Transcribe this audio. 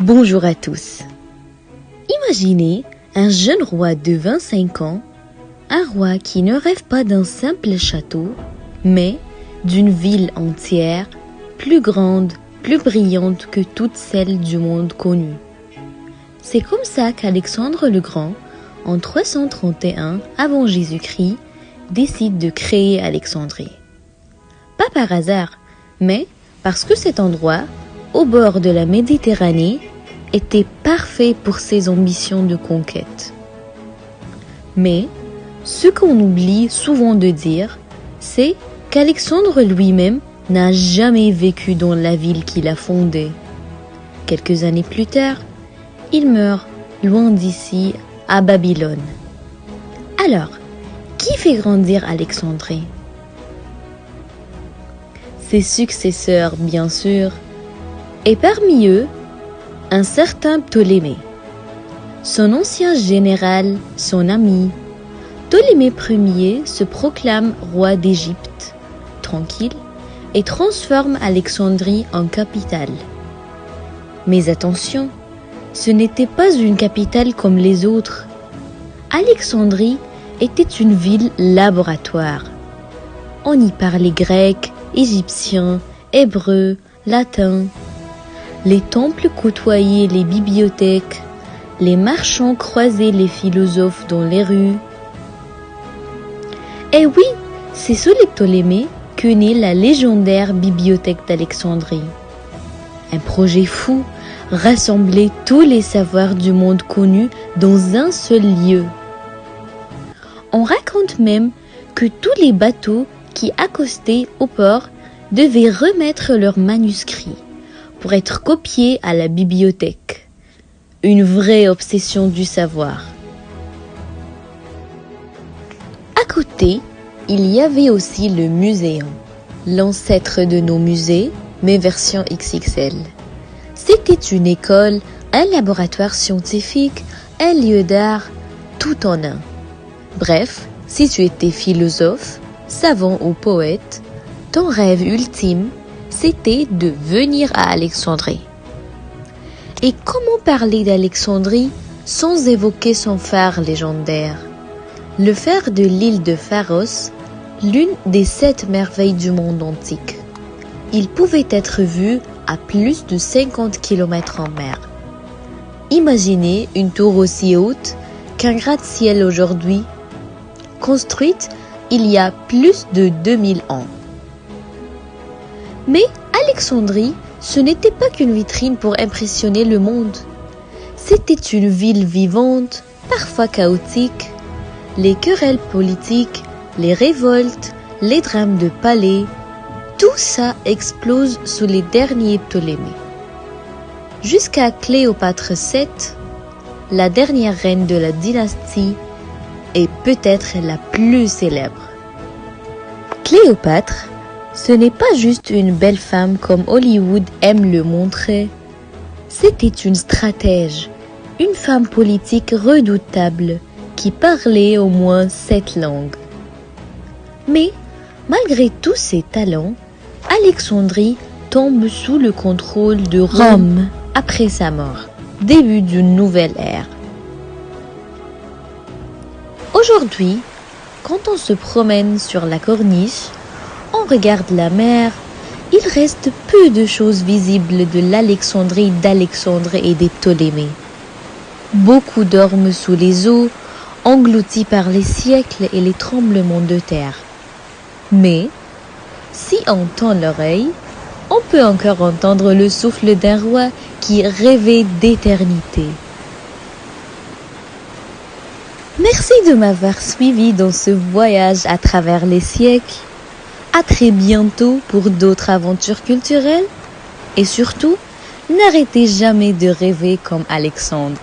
Bonjour à tous. Imaginez un jeune roi de 25 ans, un roi qui ne rêve pas d'un simple château, mais d'une ville entière, plus grande, plus brillante que toutes celles du monde connu. C'est comme ça qu'Alexandre le Grand, en 331 avant Jésus-Christ, décide de créer Alexandrie. Pas par hasard, mais parce que cet endroit, au bord de la Méditerranée, était parfait pour ses ambitions de conquête. Mais ce qu'on oublie souvent de dire, c'est qu'Alexandre lui-même n'a jamais vécu dans la ville qu'il a fondée. Quelques années plus tard, il meurt loin d'ici, à Babylone. Alors, qui fait grandir Alexandrie? Ses successeurs, bien sûr, et parmi eux, un certain Ptolémée. Son ancien général, son ami, Ptolémée Ier se proclame roi d'Égypte, tranquille, et transforme Alexandrie en capitale. Mais attention, ce n'était pas une capitale comme les autres. Alexandrie était une ville laboratoire. On y parlait grec, égyptien, hébreu, latin. Les temples côtoyaient les bibliothèques, les marchands croisaient les philosophes dans les rues. Et oui, c'est sous les Ptolémées que naît la légendaire bibliothèque d'Alexandrie. Un projet fou, rassembler tous les savoirs du monde connu dans un seul lieu. On raconte même que tous les bateaux qui accostaient au port devaient remettre leurs manuscrits pour être copiés à la bibliothèque. Une vraie obsession du savoir. À côté, il y avait aussi le Muséum, l'ancêtre de nos musées, mais version XXL. C'était une école, un laboratoire scientifique, un lieu d'art, tout en un. Bref, si tu étais philosophe, savant ou poète, ton rêve ultime, c'était de venir à Alexandrie. Et comment parler d'Alexandrie sans évoquer son phare légendaire? Le phare de l'île de Pharos, l'une des 7 merveilles du monde antique. Il pouvait être vu à plus de 50 km en mer. Imaginez une tour aussi haute qu'un gratte-ciel aujourd'hui, construite il y a plus de 2000 ans. Mais Alexandrie, ce n'était pas qu'une vitrine pour impressionner le monde. C'était une ville vivante, parfois chaotique. Les querelles politiques, les révoltes, les drames de palais, tout ça explose sous les derniers Ptolémées. Jusqu'à Cléopâtre VII, la dernière reine de la dynastie, et peut-être la plus célèbre. Cléopâtre, ce n'est pas juste une belle femme comme Hollywood aime le montrer. C'était une stratège, une femme politique redoutable qui parlait au moins 7 langues. Mais, malgré tous ses talents, Alexandrie tombe sous le contrôle de Rome après sa mort, début d'une nouvelle ère. Aujourd'hui, quand on se promène sur la corniche, on regarde la mer, il reste peu de choses visibles de l'Alexandrie d'Alexandre et des Ptolémées. Beaucoup dorment sous les eaux, engloutis par les siècles et les tremblements de terre. Mais, si on tend l'oreille, on peut encore entendre le souffle d'un roi qui rêvait d'éternité. Merci de m'avoir suivi dans ce voyage à travers les siècles. À très bientôt pour d'autres aventures culturelles. Et surtout, n'arrêtez jamais de rêver comme Alexandre.